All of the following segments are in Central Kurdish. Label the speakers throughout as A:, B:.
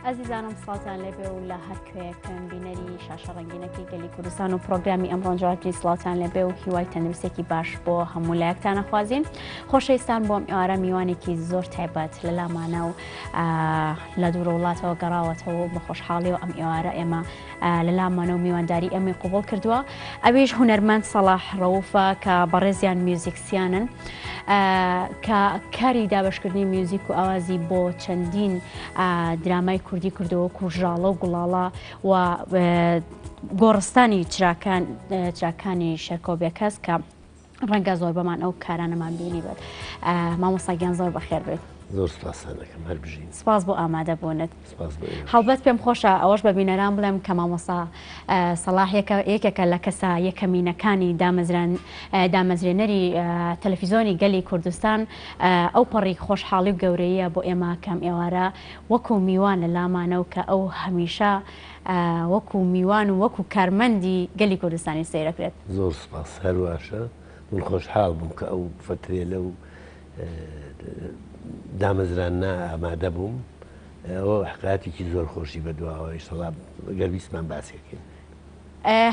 A: ئەزیزانم سڵاتان لێبێ و لە هەر کوێیەکەم بینەری شاشە ڕەنگینەکەی گەلی کوردستان و پرۆگرامی ئەمڕۆنجاتی سڵاتان لێبێ و هیوای تەندروستێکی باش بۆ هەموو لایەکتان ئەخوازیین. خۆشەویستان بۆم ئێوارە میوانێکی زۆر تایبەت لە لامانە و لە دوورە وڵاتەوە گەڕاوەتەوە بە خۆشحاڵی و ئەم ئێوارە ئێمە لە لامانە و میوانداری ئەمەی قوبڵ کردووە. ئەویش هونەرمەند سەلاح ڕەوفە کە بەڕێزیان میوزیکسیانن کە کاری دابشکردنی میوزیک و ئاوازی بۆ چەندین درامای کوردی کردەوە کوژاڵە و گوڵاڵە و گۆڕستانی چراکانی شەرکۆبێکەس کە ڕەنگە زۆر بەمان ئەو کارانەمان بینی بێت. مامۆستاگیان زۆر بەخێر بێت.
B: زۆر سپاسانەکەم هەر بژین.
A: سپاس بۆ ئامادە بوونت. هەڵبەت پێم خۆشە ئەوەش بە بینەران بڵێم کە مامۆستا سەلاح یەکێکە لە کەسە یەکەمینەکانی دامەزرێنەری تەلەڤیزۆنی گەلی کوردستان ئەو پەڕی خۆشحاڵی و گەورەیە بۆ ئێمە کەم ئێوارە وەکو میوان لە لامانە و کە ئەو هەمیشە وەکو میوان و وەکو کارمەندی گەلی کوردستانی سەیرەکرێت.
B: زۆر سپاس هەرواشە من خۆشحاڵ بووم کە ئەو فترێ لەو دامەزراننا ئامادە بووم. ئەوە حقاتێکی زۆر خۆشی بەدواوەی سەڵام گەرویستمان باسێکین.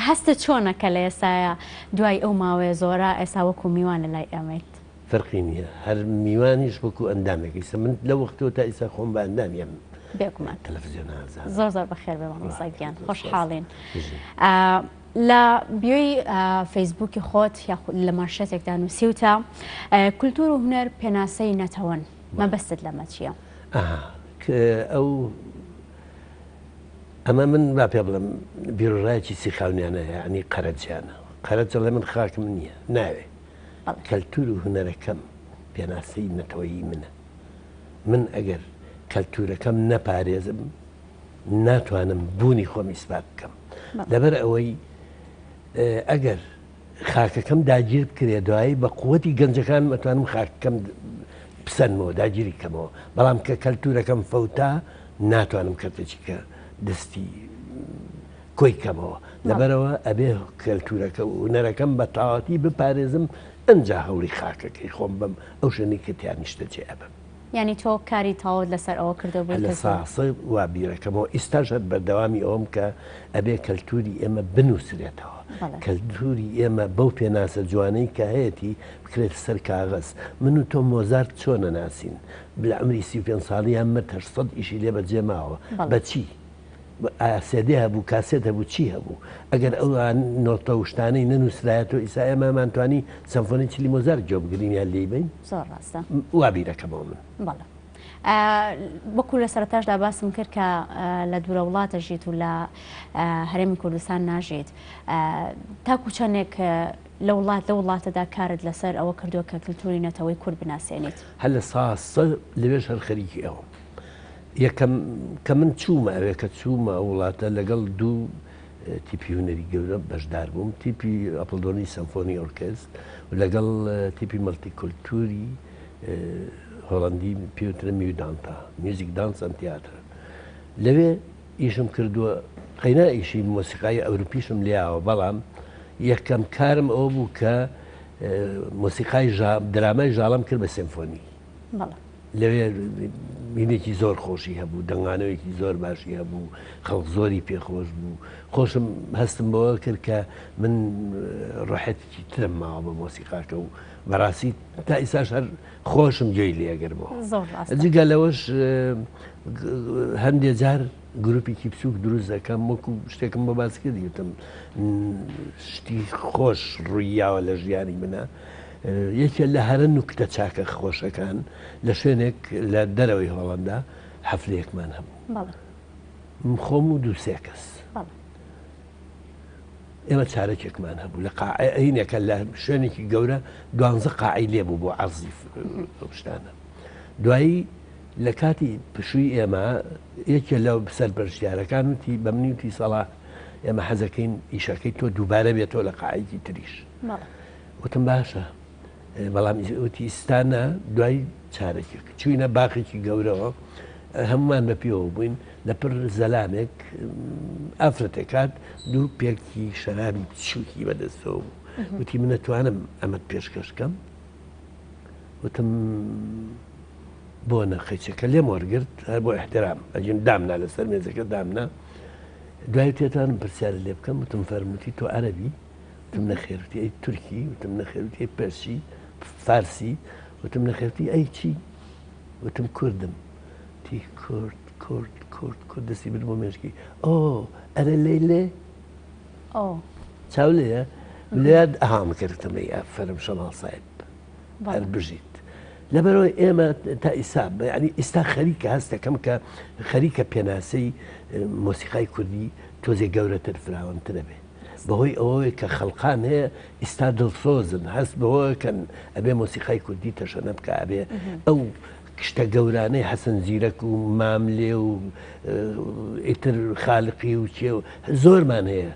A: هەستت چۆنەکە لە ئێستاە دوای ئەو ماوەیە زۆرە ئێستا وەکو میوان لە لای ئەمەیت؟
B: فەرقی نییە هەر میوانیش وەکو ئەندامێکی من لە وەختەوە تا ئیسا خۆم بە ئەندامیم
A: بێکومان
B: تەلەڤیزیۆن
A: زۆر زۆر بەخێر بێ مامۆستاگیان خۆشحاڵین. لە بیۆی فەیسبووکی خۆت لە مارشێتێکدا نووسیوتە کولتور و هونەر پێناسەی نەتەوەن مەبەستت لەمە چییە؟
B: ئەمە من با پێ بڵم بیرۆڕایەکی سیخاونیانە ینی قەرەجیانە قەرەجە لە من خاکم نییە ناوێ کەلتور و هونەرەکەم پێناسەی نەتەوەیی منە. من ئەگەر کەلتورەکەم نەپارێزم ناتوانم بوونی خۆم ئیسبات بکەم لەبەر ئەوەی ئەگەر خاکەکەم داگیر بکرێ دوایی بە قووەتی گەنجەکان ئەتوانم خاکەکەم پسەنمەوە داگیری کەمەوە بەڵام کە کەلتورەکەم فەوتا ناتوانم کەرتێکی کە دەستی کۆی کەمەوە لەبەرەوە ئەبێ کەلتورەکە و هونەرەکەم بە تەواوەتی بپارێزم ئەنجا هەوڵی خاکەکەی خۆم بەم ئەو شوێنەی کە تیانیشتە جێ ئەبم.
A: یعنی تۆ کاری تاوت لەسەر ئەوە کردەوە
B: لە ساسە وا بیرەکەمەوە ئێستاشت بەردەوامی ئەوم کە ئەبێ کەلتوری ئێمە بنووسرێتەوە کەلتوری ئێمە بەو پێناسە جوانەی کە هەیەی بکرێت سەر کاغەز من و تۆ مۆزارت چۆنە ناسین لە ئەمری 35 ساڵیان مرد 800 ئیشی لێ بەجێ ماوە بەچی ئاسێدێ هەبوو کاسێت هەبوو چی هەبوو ئەگەر ئەو نۆتە وشتانەی نەنووسرایەتەوە ئیسا ئێمەمانتوانی سەمفۆنی چلی مۆزار جۆبگرینیان لێ بین
A: زۆر ڕاستە
B: وا بیرەکەمەوە من.
A: بەڵێ وەکو لە سەرەتاشدا باسم کرد کە لە دوورە وڵاتە ژیت و لە هەرێمی کوردستان ناژیت تاکو چەندێک لە وڵاتەدا کارت لەسەر ئەوە کردووە کە کللتوری نەتەوەی کورد بناسیێنیت
B: هەر لە ساسە لەوێش هەر خەریکی ئەوە یەکەم کە من چوومە ئەوێ کە چوومە وڵاتە لەگەڵ دوو تیپی هونەری گەورە بەشدار بووم تیپی ئەپڵدۆنی سەمفۆنی ئۆرکستر و لەگەڵ تیپی مەڵتی کولتوری هۆڵندی پێوترە میودانتا میوزیک دانس ئەن تیاتر لەوێ ئیشم کردووە قەینا ئیشی مۆسیقای ئەوروپیشم لێیاوە بەڵام یەکەم کارم ئەوە بوو کە مۆسیقای درامای ژاڵم کرد بە سیمفۆنی لەوێ بینێکی زۆر خۆشی هەبوو دەنگانەوەیەکی زۆر باشی هەبوو خەڵک زۆری پێخۆش بوو خۆشم هەستم بەوە کرد کە من ڕۆحەتێکی ترم ماوە بە مۆسیقاکە و بەڕاستی تا ئیساش هەر خۆشم گوێی لێگەرمەوە جگە لەوەش هەندێک جار گروپێکی بچووک دروست دەکەم وەکو شتێکم بە باس کردی وتم شتی خۆش ڕوویاوە لە ژیانی منە یەکێ لە هەرە نوکتە چاکە خۆشەکان لە شوێنێک لە دەرەوەی هۆڵندا حەفلەیەکمان هەبوو خۆم و دووسێ کەس ئێمە چارەکێکمان هەبوو لە قاعینێکە لە شوێنێکی گەورە 12 قاعی لێ بوو بۆ عەرزی شتانە دوایی لە کاتی پشووی ئێمە یەکێ لەو سەرپەرشتیارەکان وتی بە منی وتی سەڵاح ئێمە حەزەکەین ئیشەکەی تۆ دووبارە بێتەوە لە قاعیکی تریش وتم باشە بەڵام وتی ئستانە دوای چارەکێک چوینە باخێکی گەورەوە هەمومان بە پێوە بووین لە پڕ زەلامێک ئافرەتێکات دوو پێکی شەرابی چووکی بەدەستەوە بوو وتی من نەتوانم ئەمەت پێشکەشکەم وتم بۆ نەخەیچەکە لێم وەرگرت هەر بۆ احترام ئەجین دامنا لەسەر مێزەکە دامنا دوای تێتانم پرسیارە لێ بکەم وتم فەرمووتی تۆ عەرەبی وتم نەخێرتی ئەی تورکی وتم نەخێرتی ئەی پەرسی فارسی وتم نەخێرتی ئەی چی وتم کوردم تی کورد دەستی برد بۆ مێشکی ئۆ ئەرە لێ چاو لێە لێ ئەهام کردتمەی ئەفەرم شەماڵ سایب هەر بژیت لەبەرەوەی ئێمە تا ئیسا ینی ئێستا خەریکە هەستەکەم کە خەریکە پێناسەی مۆسیقای کوردی تۆزێ گەورەتر فراوانترە بێ بەهۆی ئەوەی کە خەڵقان هەیە ئێستا دڵسۆزن هەست بەوەکەن ئەبێ مۆسیقای کوردی تەشەنە بکە ئەبێ ئەو شتە گەورانەی حەسەن زیرەک و ماملێ و ئیتر خاڵقی و چێ و زۆرمان هەیە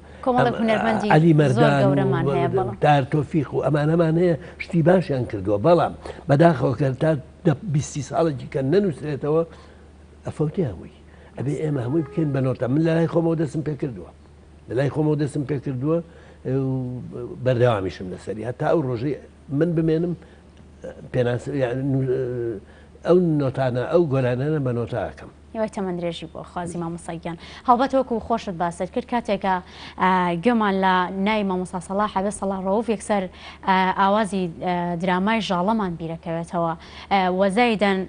B: عەلی مەردان دار تۆفیق و ئەمانەمان هەیە شتی باشیان کردووە بەڵام بەداخەوە تا 20 ساڵێکی کە نەنووسێتەوە ئەفەوتی هەمووی ئەبێ ئێمە هەمووی بکەین بە نۆتە من لە لای خۆمەوە دەستم پێ کردووە لە لای خۆمەوە دەستم پێ کردووە بەردەوامیشم لەسەری هەتا ئەو ڕۆژەی من بمێنم پێناس ئەو نۆتانە ئەو گۆرانانە بە نۆتاکەم
A: یوای تەمەند درێژی بۆ خوازی مامۆستاگیان هەڵبەتەوەکو خۆشت باست کرد کاتێکە گوێمان لە نای مامۆستا سەلاح حەبێ سەلاح ڕەوف یەکسەر ئاوازی درامای ژاڵەمان بیرەکەوێتەوە وەزایدەن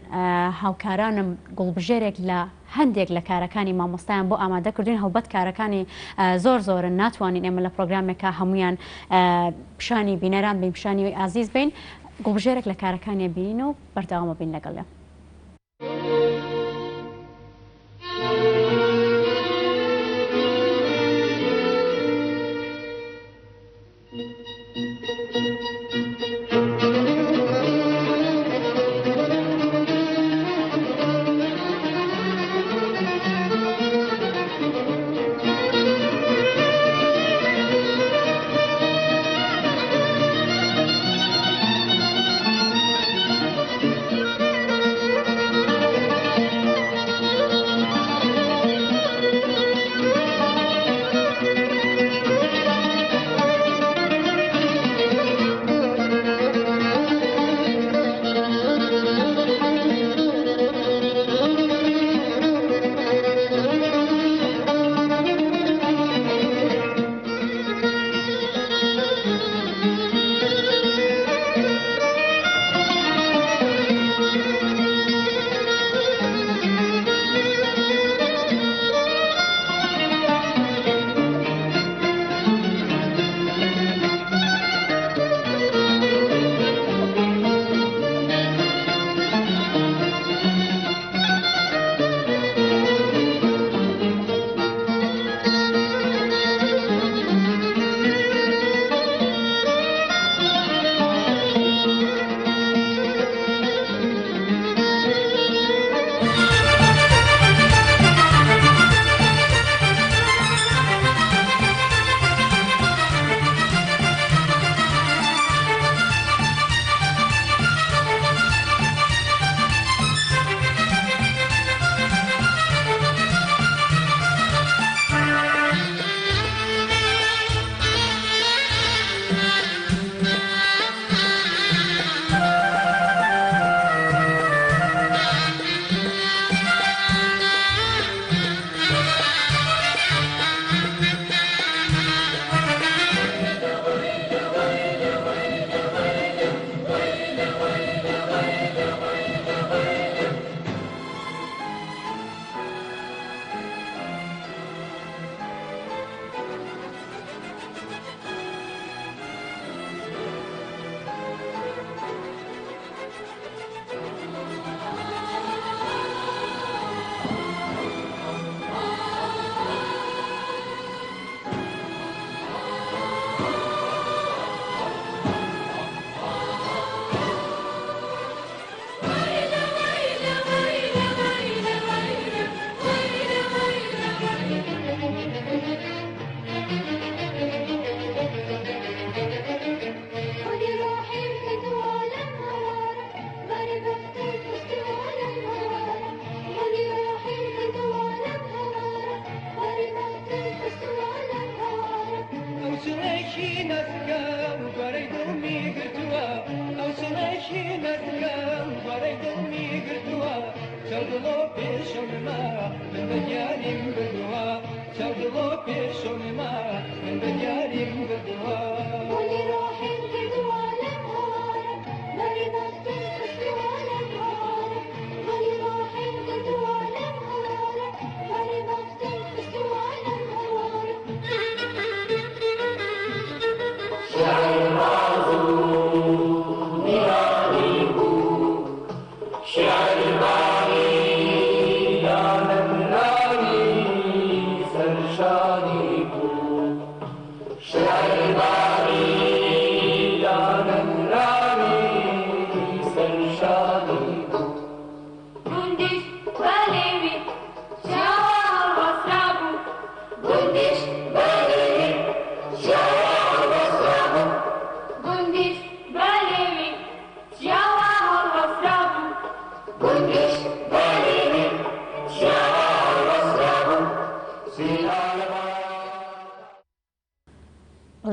A: هاوکارانم گوڵبژێرێک لە هەندێک لە کارەکانی مامۆستایان بۆ ئامادە کردوین هەڵبەت کارەکانی زۆرن ناتوانین ئێمە لە پرۆگرامێکە هەمویان پیشانی بینەران بین پیشانی وی ئازیز بین گوڵبژێرێک لە کارەکانی بینین و بەردەوامە بین لەگەڵێ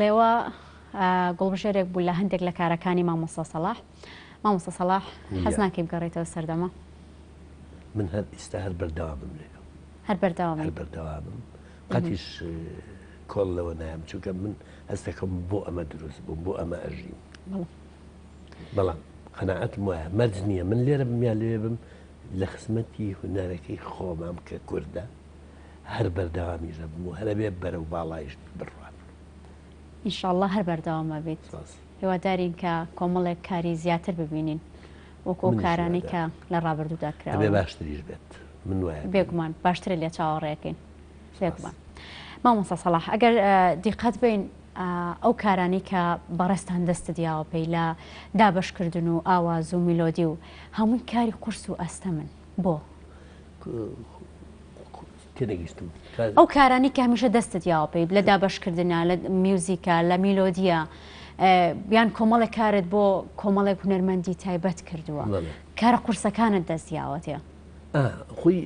A: لێوە گوڵبژێرێک بوو لە هەندێک لە کارەکانی مامۆستا سەلاح. مامۆستا سەلاح حەز ناکەی بگەڕێیتەوە سەردەما؟
B: من هەر ئێستا هەر بەردەوامم لێ
A: هەر بەردەوام
B: هەر بەردەوامم قەتیش کۆڵ لەوە نایم چونکە من هەستەکەم بۆ ئەمە دروست بووم بۆ ئەمە ئەژیم بەڵام قەناعەتم وایە مەرج نییە من لێرە بمیان لێ بم لە خزمەتی هونەرەکەی خۆمام کە کووردە هەر بەردەوامیژە بم و هەرە بێ بەرە و باڵایش بڕوان
A: ئینشاءڵڵا هەر بەردەوامە بێت. هیوادارین کە کۆمەڵێک کاری زیاتر ببینین وەکو کارانی کە لە ڕابردوودا کراوە
B: بێ باشتریش بێت من وایە
A: بێگومان باشترە لێ چاوەڕێەکەین بێگومان. مامۆستا سەلاح ئەگەر دیقەت بین ئەو کارانی کە بەڕێستان دەستە دیاوە پێی لە دابشکردن و ئاواز و میلۆدی و هەمووی کاری قورس و ئەستەمن بۆ
B: تێنەگەیشتم
A: ئەو کارانی کە هەمیشە دەستە دیاوە پێی لە دابشکردنە لە میوزیکە لە میلۆدیە بیان کۆمەڵێک کارت بۆ کۆمەڵێک هونەرمەندی تایبەت کردووە کارە قورسەکانت دەست دیاوەتێ
B: خۆی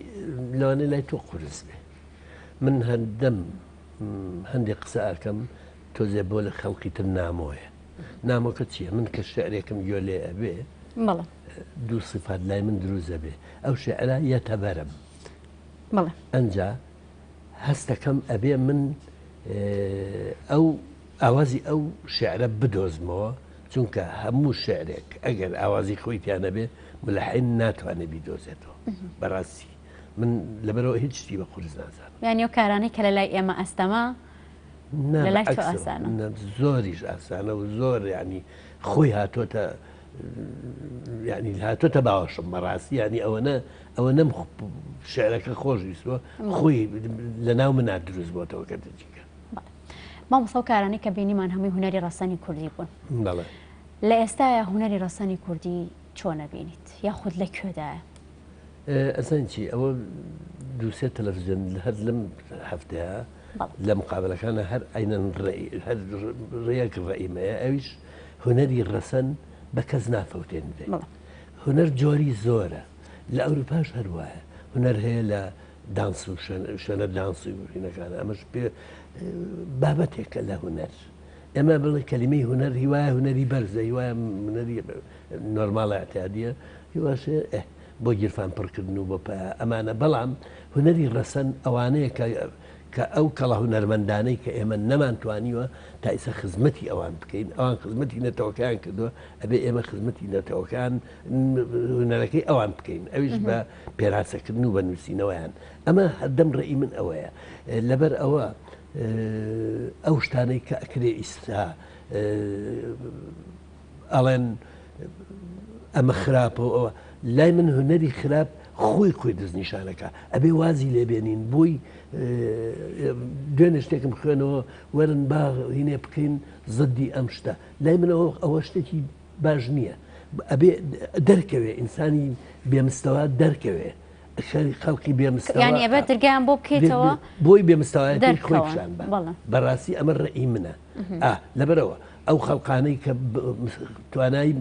B: لەوانێ لای تۆ قورس بێ من هەندەم هەندێک قسە ئەکەم تۆزێ بۆ لە خەڵقی تر نامۆیە نامۆکە چییە من کە شعرێکم گوێ لێ ئەبێ دوو صفات لای من دروست ئەبێ ئەو شعرە یەتەبەرم ئەنجا هەستەکەم ئەبێ من ئەو ئاوازی ئەو شعرە بدۆزمەوە چونکە هەموو شعرێک ئەگەر ئاوازی خۆیتیانە بێ ملەحین ناتوانێت بیدۆزێتەوە بەڕاستی من لەبەرەوە هیچ شتی بە قورس نازانم
A: یانی ئەو کارانەی کە لە لای ئێمە ئەستەما لە لای تۆ ئاسانە
B: زۆریش ئاسانە و زۆر ینی خۆی هاتۆتە ینی هاتۆتە باوەشم بەڕاستی ینی ئەوە نەم شعرەکە خۆش ویستوە خۆی لە ناو منە دروست بۆتەوە کە دەجیکە
A: مامۆستا و کارانی کە بینیمان هەمووی هونەری ڕەسەنی کوردی بوون لە ئێستاە هونەری ڕەسەنی کوردی چۆنە بینیت یاخود لەکوێدایە؟
B: ئەسان چی ئەوە دووسێ تەلەڤیزیۆن هەر لەم هەفتەیە لە مقابلەکانە هەر ئەینەن هەر ڕێیەک ڕئیمەیە ئەویش هونەری ڕەسەن بە کەس نافەوتێن دێت هونەر جۆری زۆرە لە ئەوروپاش هەروایە هونەر هەیە لە دانس و شوێنە دانسی و هینەکانە ئەمەش پێ بابەتێکە لە هونەر ئێمە بڵێ کەلیمەی هونەر هیوایە هونەری بەرزە هیوایە هونەری نۆرماڵە ئەتیادیە هیواشێ بۆ گیرفان پڕکردن و بۆ ئەمانە بەڵام هونەری ڕەسەن ئەوانەیە کە ئەو کەڵە هونەرمەندانەی کە ئێمە نەمانتوانیوە تا ئیسە خزمەتی ئەوان بکەین ئەوان خزمەتی نەتەوەکان کردووە ئەبێ ئێمە خزمەتی نەتەوەکان هونەرەکەی ئەوان بکەین ئەویش بە پێراسەکردن و بە نووسینەوەیان ئەمە هەردەم ڕێی من ئەوەیە لەبەر ئەوە ئەو شتانەی کە ئەکرێ ئیستا ئەڵێن ئەمە خراپەوە ئەوە لای من هونەری خراپ خۆی دەستنیشانەکە ئەبێ وازی لێبێنین بۆی دوێنێ شتێکم خوێنەوە وەرن با هینێ بکەین زدی ئەم شتە لای منەوە ئەوە شتێکی باش نییە ئەبێ دەرکەوێ ئینسانی بێمستەوا دەرکەوێ خەڵکی بێمستەوا
A: ینی ئەبێت دەرگیان بۆ بکەیتەوە
B: بۆی بێمستەوایەتی خۆیشان بە بەڕاستی ئەمە ڕێی منە لەبەرەوە ئەو خەڵقانەی کە توانای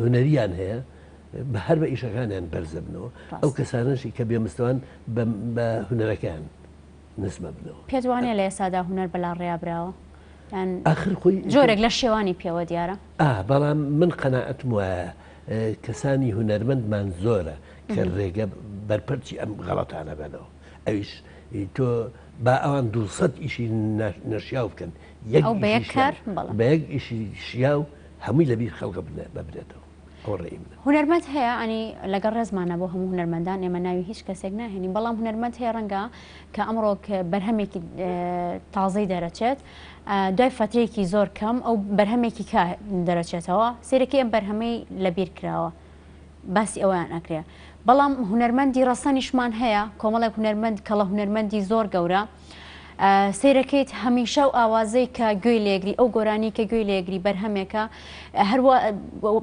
B: هونەریان هەیە بە هەر بە ئیشەکانیان بەرزە بنەوە ئەو کەسانەشی کە بێمستەوان بە هونەرەکان نسبە بنەوە
A: پێت وانێ لە ئێسادا هونەر بەلا ڕێابراوە
B: ئاخر خۆی
A: جۆرێک لە شێوانی پێوە دیارە
B: بەڵام من قەناعەتم وایە کەسانی هونەرمەندمان زۆرە کە ڕێگە بەرپەرچی ئەم غەڵەتانە بنەوە ئەویش تۆ با ئەوان 200 ئیشی نەشیاو بکەن بە یەک ئیشی شیاو هەمووی لەبیر خەڵکە ببرێتەوە ئەو ڕێی منە.
A: هونەرمەند هەیە ئەنی لەگەڵ ڕێزمانە بۆ هەموو هونەرمەندان ئێمە ناوی هیچ کەسێک ناهێنین بەڵام هونەرمەند هەیە ڕەنگە کە ئەمڕۆ بەرهەمێکی تازەی دەرەچێت دوای فترەیەکی زۆر کەم ئەو بەرهەمێکی دەرەچێتەوە سێرەکەی ئەم بەرهەمەی لەبیر کراوە باسی ئەویان ئەکرێ بەڵام هونەرمەندی ڕەسەنیشمان هەیە کۆمەڵێک هونەرمەند کەڵە هونەرمەندی زۆر گەورە سیرەکەیت هەمیشە و ئاوازەی کە گوێی لێگری ئەو گۆرانی کە گوێی لێگری بەرهەمێکە هەروە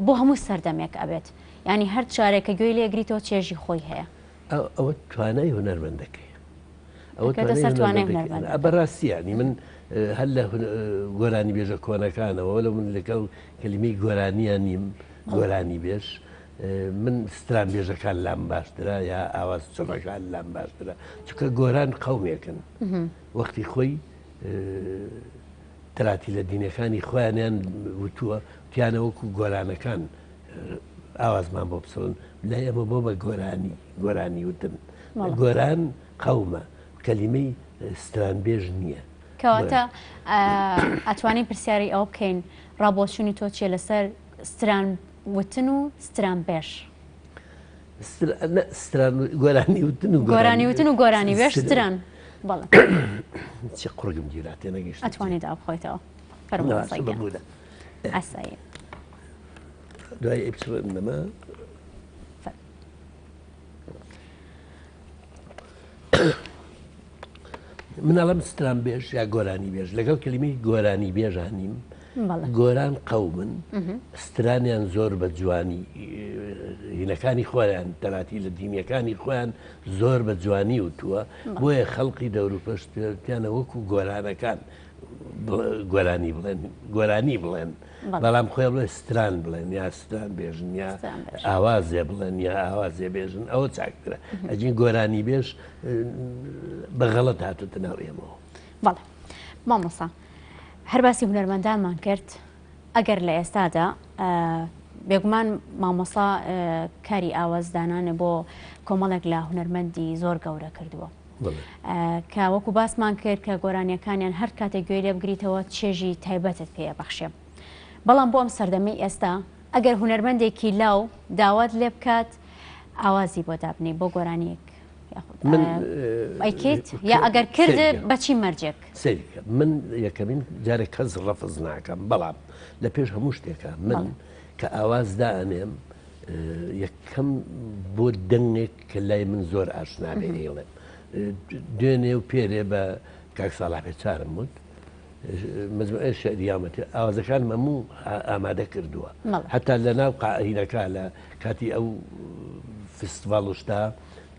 A: بۆ هەموو سەردەمێک ئەبێت ینی هەر چارێکە گوێی لێگریتەوە چێژی خۆی هەیە
B: ئەوە توانای هونەرمەندەکەی ئەوە بەڕاستیانی من هەر لە گۆرانی بێژە کۆنەکانەوە لە من لەگەڵ کەلیمەی گۆرانیان نیم گۆرانی بێژ من ستران بێژەکان لام باشترە یا ئاواز چڕەکان لام باشترە چکە گۆران قەومێکن وەختی خۆی تەلاتی لە دینەکانی خۆیانیان وتووە تیانە وەکو گۆرانەکان ئاوازمان بۆ بسڵن لای ئەمە بۆ بە گۆرانی وتن گۆران قەومە کەلیمەی ستران بێژ نییە
A: کەواتە ئەتوانین پرسیاری ئەوە بکەین ڕابۆچوونی تۆ چیە لەسەر ستران وتن و ستران بێش
B: گۆرانی وتن و
A: گۆرانی بێش ستران بەڵێ
B: چی قڕگم گیراتێ نەگەشت
A: ئەتوانیت بخۆیتەوە فەرموو ئاسایی
B: دوای ئەمە منەڵم ستران بێژ یا گۆرانی بێژ لەگەڵ کللیمەی گۆرانی بێژانیم گۆران قەومن سترانیان زۆر بە جوانی هینەکانی خۆیان تەلاتی لە دینیەکانی خۆیان زۆر بە جوانی وتووە بۆیە خەڵقی دەوروپەشتیانە وەکو گۆرانەکان گۆرانی بڵێن بەڵام خۆی بڵێ ستران بڵێن یا ستران بێژن یا ئاوازێ بڵێن یا ئاوازێ بێژن ئەوە چاکترە ئەجین گۆرانی بێژ بە غەڵەت هاتوتە ناو ئێمەوە.
A: بەڵێ مامۆستا هەر باسی هونەرمەندانمان کرد ئەگەر لە ئێستادا بێگومان مامۆستا کاری ئاوازدانانە بۆ کۆمەڵێک لە هونەرمەندی زۆر گەورە کردووە کە وەکو باسمان کرد کە گۆرانیەکانیان هەر کاتێک گوێ لێ بگریتەوە چێژی تایبەتت پێ بەخشێ بەڵام بۆ ئەم سەردەمەی ئێستا ئەگەر هونەرمەندێکی لاو داوات لێ بکات ئاوازی بۆ دابنی بۆ گۆرانیەک ئەیکیت یا ئەگەر کرد بەچی مەرجێک
B: سەریکە من یەکەمین جارێک کەس ڕەفز ناکەم بەڵام لە پێش هەموو شتێکە من کە ئاواز دائنێم یەکەم بۆ دەنگێک کە لای من زۆر ئاشنابێ ئێڵێم دوێنێ و پێرێ بە کاک ساڵح پێچارم وت مەجموعە شەریامەتی ئاوازەکان هەموو ئامادە کردووە هەتا لە ناو قائینەکە لە کاتی ئەو فستیڤاڵشتا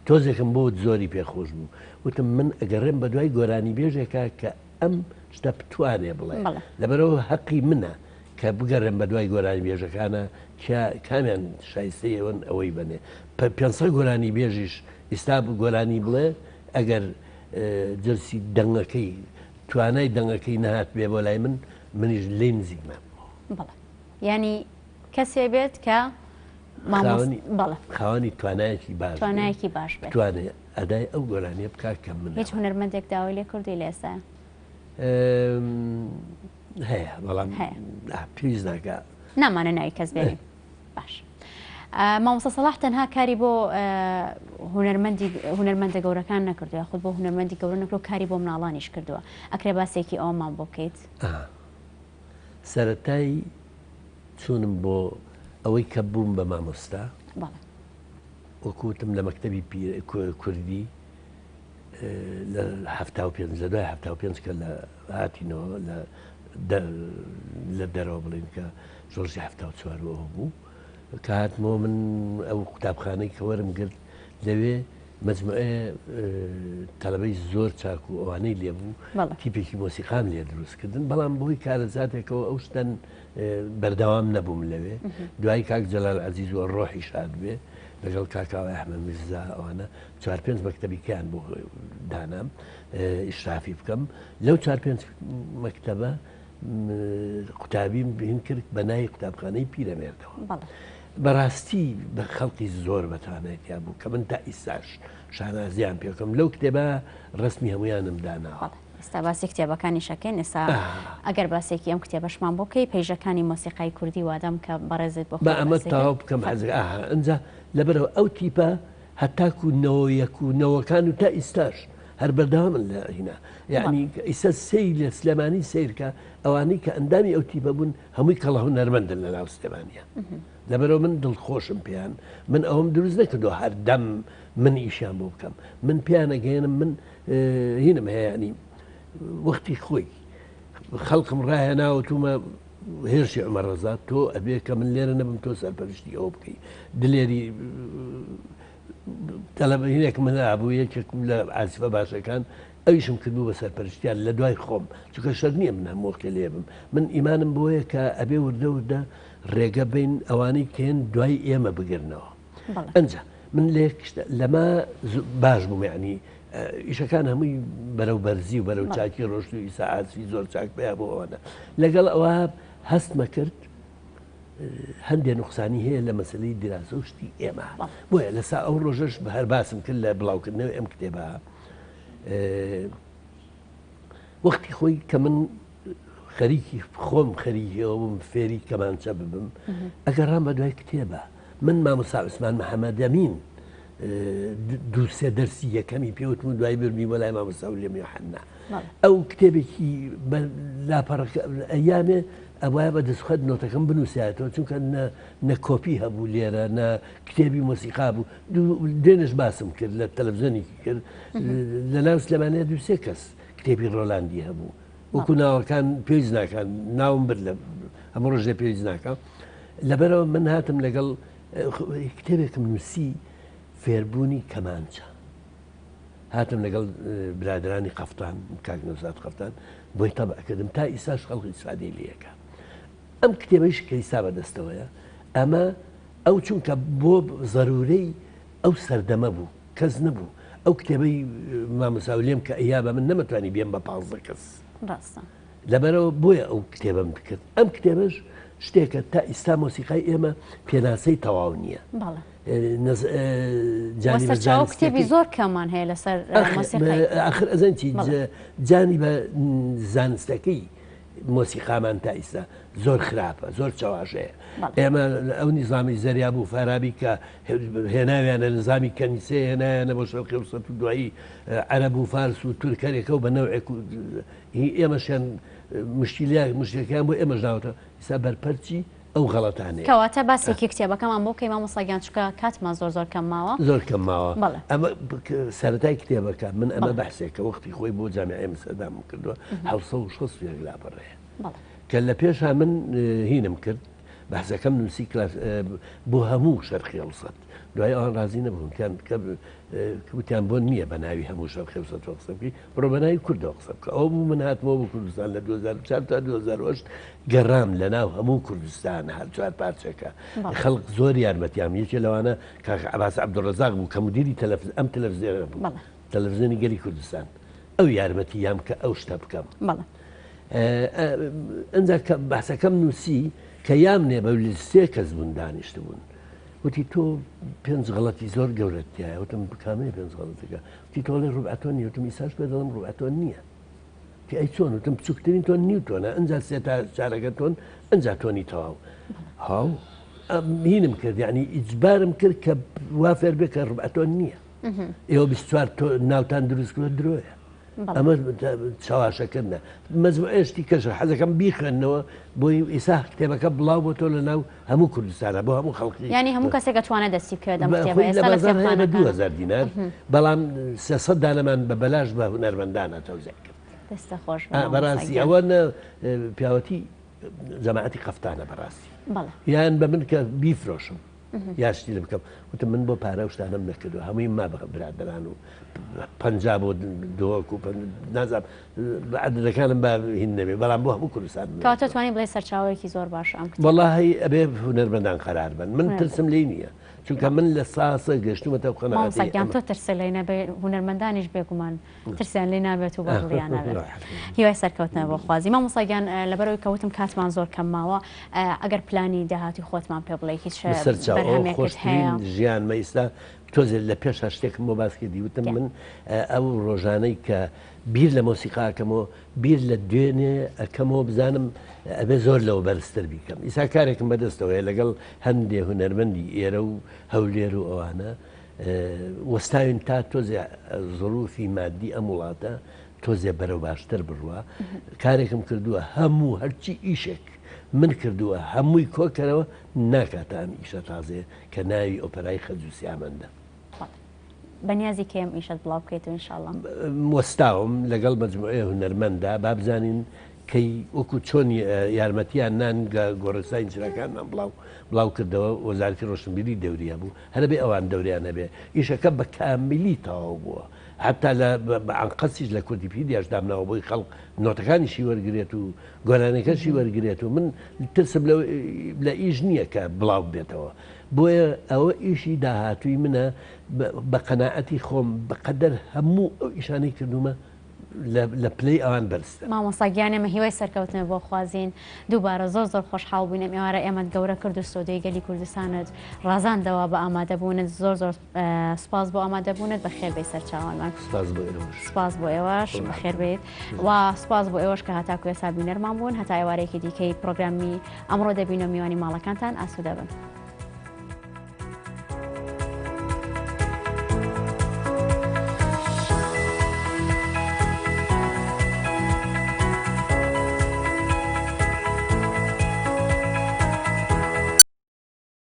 B: تۆزێکم بۆ زۆری پێخۆش بوو وتم من ئەگەڕێم بە دوای گۆرانی بێژێکە کە ئەم شتە بتوانێ بڵێ لەبەرەوە حەقی منە کە بگەڕێم بە دوای گۆرانی بێژەکانە کامیان شایستەیەوەن ئەوەی بنێ 500 گۆرانی بێژیش ئێستا گۆرانی بڵێ ئەگەر جرسی دەنگەکەی توانای دەنگەکەی نهات بێ بۆ لای من منیش لێ نزیکمە
A: ینی کەسێ بێت کە
B: خاوەنی توانایەکی
A: باش
B: توانێت ئەدای ئەو گۆرانیە بکات کە من
A: هیچ هونەرمەندێک داوای لێ کردی لە ئێستا
B: هەیە بەڵام پێویست ناکە
A: نامانە ناوی کەس بێنین باش مامۆستا سەلاح تەنها کاری بۆ هونەرمەندە گەورەکان نەکردووە خود بۆ هونەرمەندی گەورە نەکرۆ کاری بۆ مناڵانیش کردووە ئەکرێ باسێکی ئەومان بۆ بکەیت
B: سەرەتایی چوونم بۆ ئەوەی کە بووم بە مامۆستا وەکوتم لە مەکتەبی کوردی لە 75 لە دوای 75 کە لە هاتینەوە لە دەرەوە بڵین کە ژۆرجی 74 بوو کە هاتمەوە من ئەو قوتابخانەی کە وەرم گرت لەوێ مەجموعە تەلەبەی زۆر چاک و ئەوانەی لێبوو تیپێکی مۆسیقام لێ دروستکردن بەڵام بۆی کارەزاتێکەوە ئەو شتەن بەردەوام نەبووم لەوێ دوای کاک جەلال عەزیز و ڕۆحی شاد بێ لەگەڵ کاکاوای ئەحمەد میرزا ئەوانە 4-5 مەکتەبیکیان بۆ دانام ئیشرافی بکەم لەو 4-5 مەکتەبە قوتابیم بین کرد بە ناوی قوتابخانەی پیرەمێردەوە بەڕاستی بە خەڵکی زۆر بەتانێتیا بوو کە من تا ئیساش شانازیان پێکەم لەو کتێبە ڕسمی هەمویانم داناوە.
A: ئێستا باسی کتێبەکانی شەکەین ئێستا ئەگەر باسێکی ئەم کتێبەشمان بۆ بکەی پەیژەکانی مۆسیقای کوردی وادەم کە بەڕێزت بۆ
B: ئەمە تاوا بکەم ئەنج لەبەرەوە ئەو تیپە هەتاکو نەوەکان و تا ئیستاش هەر بەردەوا من لە هینا یعنی ئیسە سەی لە سلێمانی سیرکە ئەوانەی کە ئەندامی ئەو تیپە بوون هەمووی کەڵە هونەرمەندن لە ناو سلێمانیە لەبەرەوە من دڵخۆشم پێیان من ئەوم دروست نەکردو هەردەم من ئیشیان بۆ بکەم من پیانەگەێنم من هینم هەیە ینی وەختی خۆی خەڵکم ڕاهێناوەتومە هێرشی عومەر ڕەزا تۆ ئەبێ کە من لێرە نەبم تۆ سەرپەرشتی ئەوە بکەی دلێری تەلەڤینێک من ئابوو یەکێک لە عازیفە باشەکان ئەویشم کردبوو بە سەرپەرشتیان لە دوای خۆم چونکە شەر نییە من هەمووەکە لێبم من ئیمانم بۆیە کە ئەبێ وردە وردە ڕێگە بین ئەوانەی کێن دوای ئێمە بگرنەوە ئەنجا من لەما باش بووم یعنی ئیشەکان هەمووی بەرەو بەرزی و بەرەو چاکی ڕۆشت و ئیساعاتی زۆر چاک پێیا بۆ ئەوانە لەگەڵ ئەوە هەستمە کرد هەندێک نوقسانی هەیە لە مەسلەی دراسە و شتی ئێمە بۆیە لەسا ئەو ڕۆژەش بە هەر باسم کرد لە بڵاوکردنەوە ئەم کتێبە وەختی خۆی کە من خەریکی خۆم خەریکیەوە بووم فێری کەمانچە ببم ئەگەڕام بە دوای کتێبە من مامۆستا عوسمان محەممەد ئەمین دووسێ دەرسی یەکەمی پێوتم دوای برمی وەلای مامۆستا ویلیەم یوحەنا ئەو کتێبێکی لاپەڕەکە ئەیامێ ئەوایە بە دەستخوات نۆتەکەم بنووسایەتەوە چونکە نە کۆپی هەبوو لێرە نە کتێبی مۆسیقا بوو دوێنش باسم کرد لە تەلەڤیزیۆنێکی کرد لە ناو سلێمانەیە دووسێ کەس کتێبی ڕۆلاندی هەبوو وەکو ناوەکان پێویست ناکەن ناوم برد لە هەموو ڕۆژێ پێویست ناکە لەبەرەوە من هاتم لەگەڵ کتێبێکم نووسی فێربوونی کەمانچە هاتم لەگەڵ برادرانی قەفتان کاک نەوزاد قەفتان بۆی تەبعکردم تا ئیساش خەڵکی ئیسفادەی لێەکە ئەم کتێبەیش کە ئیسا بەدەستەوەیە ئەمە ئەو چونکە بۆ ضرورەی ئەو سەردەمە بوو کەس نەبوو ئەو کتێبەی مامۆستا لێم کە ئەیا بە من نەمەتوانی بێم بە 15 کەس لەبەرەوە بۆیە ئەو کتێبم بکرد ئەم کتێبەش شتێکە تا ئیستا مۆسیقای ئێمە پێناسەی تەواو نییە
A: کتێبی زۆر کەمان هەیە لەسەر
B: ئاخر ئەزانچی جانی بە زانستەکەی مۆسیقامان تا ئیستا زۆر خراپە زۆر چاواژەیە ئێمە ئەو نیزامی زەریا بوو فارابی کە هێناویانە نظامی کەنیسێ هێنایانە بۆ شەرقی ڕووسەت و دوایی عەرەب و فارس و تورکەرێکە و بە نەوعێک ئێمەشیان مشتێکیان بۆ ئێمەش ناوەتە ئیستا بەرپەرچی ئەو غەڵەتانەیە
A: کەواتە باسێکی کتێبەکەمان بۆ کەی مامۆستاگیان چکە کاتمان زۆر کەم ماوە
B: زۆر کەم ماوە ئەمە سەرەتای کتێبەکە من ئەمە بەحسێکە وەختی خۆی بۆ جامیعەی ئەمستەردام کردووە 760 لاپەڕەیە کە لە پێشا من هینم کرد بەحسەکەم نووسی بۆ هەموو شەرقی هەڵسەد دوای ئەوان ڕازی نەبوون وتیان بۆ نییە بە ناوی هەموو شەرقی هەڵسەد قسە بکەی بڕۆ بە ناوی کوردەوە قسە بکە ئەو بوو من هاتمەوە بۆ کوردستان لە 2004 تا 2008 گەڕام لە ناو هەموو کوردستان هەر چوار پارچەکە خەڵک زۆر یارمەتیام یەکێ لەوانە کاک عەباس عەبدوڕەزاق بوو کە مودیری ئەم تەلەڤیزیۆنە بوو تەلەڤیزیۆنی گەلی کوردستان ئەو یارمەتی یام کە ئەو شتە بکەم ئەنجا کە بەحسەکەم نووسی کە یام نێ بە سێ کەس بوون دانیشت بوون وتی تۆ پێنج غەڵەتی زۆر گەورەتیایە وتم بکامەیە پێنج غەڵەتەکە وتی تۆڵێ ڕوبعەتۆن نیە وتم ئیساش پێ دەڵم ڕوبعەتۆن نییە تی ئەی چۆن وتم بچووکترین تۆن نیوتۆنە ئەنجا سێ تا چارەکە تۆن ئەنجا تۆنی تەواو هاو هینم کرد یعنی ئیجبارم کرد کە وا فێر بێ کە ڕوبعەتۆن نییە ئێوە 24 ناوتان دروست کرد درۆیە ئەمە چاواشەکردە مەزموعێشتی کەشە حەزەکەم بیخێنەوە بۆی ئیسا کتێبەکە بڵاو بۆ تۆ لە ناو هەموو کوردستانە بۆ هەموو خەڵکی
A: ینی هەموو کەسێکە توانە دەستی بکرێت
B: بە 2000 دینار بەڵام 300 دانەمان بە بەلاش بە هونەرمەندانە تەوزیع کرد
A: دەستە خۆش
B: بەڕاستی ئەوە پیاوەتی جەماعەتی قەفتانە بەڕاستی یان بە من کە بیفرۆشم یاشتی لە بکەم وتم من بۆ پارە و شتانم نەکردو هەمووی ما بە برادران و پەنجاب بۆ دۆک و نازانم عەدەکانم با هین نەبێ بەڵام بۆ هەموو کوردستان
A: کەواتە توانی بڵێ سەرچاوەیەکی زۆر باش ئەم
B: وەڵاهی ئەبێ هونەرمەندان قەرار بن من ترسم لێی نییە چونکە من لە ساسە گەشتومەتە
A: مامۆستاگیان تۆ ترسە لێ نەبێ هونەرمەندانیش بێگومان ترسیان لێ نابێت و بەڵیان نابێت هیوای سەرکەوتنە بۆ خوازی مامۆستاگیان لەبەرەوەی کەوتم کاتمان زۆر کەم ماوە ئەگەر پلانی داهاتی خۆتمان پێ بڵێ هیچ بەرهەمێکت هەیە
B: ژیانمە ئێستا تۆزێت لە پێش شتێکم بۆ باسی دیوتم من ئەو ڕۆژانەی کە بیر لە مۆسیقاکەمەوە بیر لە دوێنێ ئەەکەمەوە بزانم ئەبێ زۆر لەوە بەرزتر بیکەم ئیسا کارێکم بەدەستەوەی لەگەڵ هەندێ هونەرمەندی ئێرە و هەولێر و ئەوانە وەستاوین تا تۆزێ زڕوفی مادی ئەم وڵاتە تۆزێ بەرەو باشتر بڕوە کارێکم کردووە هەموو هەرچی ئیشێک من کردووە هەمووی کۆکەرەوە ناکاتان ئیشە تازێ کە ناوی ئۆپەرای خەجووسیامەندە
A: بەنیازی کێم ئیشت بڵاو بکەیتەوە ئینشاءڵڵا
B: وەستاوم لەگەڵ مەجموعەیە هونەرمەندا با بزانین کەی وەکو چۆن یارمەتیان نان گۆڕستای جرەکانمان بڵاو کردەوە وەزارەتی ڕۆشنبیری دەوریە بوو هەرە بێ ئەوان دەوریان نەبێ ئیشەکە بە کاملی تەواو بووە حتا لە ئەنقەسیش لە کوردیپیدیاش دامناوە بۆی خەڵک نۆتەکانیشی وەرگێت و گۆرانەکەشی وەرگێت و من ترسم لە ئیش نییە کە بڵاو بێتەوە بۆیە ئەوە ئیشی داهاتووی منە بە قەناعەتی خۆم بەقەدەر هەموو ئەو ئیشانەی کردومە لە پلەی ئەوان بەرزتە
A: مامۆستاگیانێمە هیوای سەرکەوتنە بۆ خوازیین دووبارە زۆر خۆشحاڵ بووینە ئێوارە ئێمەت گەورە کرد و سۆدەی گەلی کوردستانت ڕازاندەوە بە ئامادەبوونت زۆر سپاس بۆ ئامادەبوونت بە خێر بێ سەرچاوانمان سپاس بۆ ئێوەش بەخێر بێت و سپاس بۆ ئێوەش کە هەتاکو ێستا بینەرمان بوون هەتا ئێوارەیەکی دیکەی پرۆگرامی ئەمڕۆ دەبینە میوانی ماڵەکانتان ئاسوودە بن.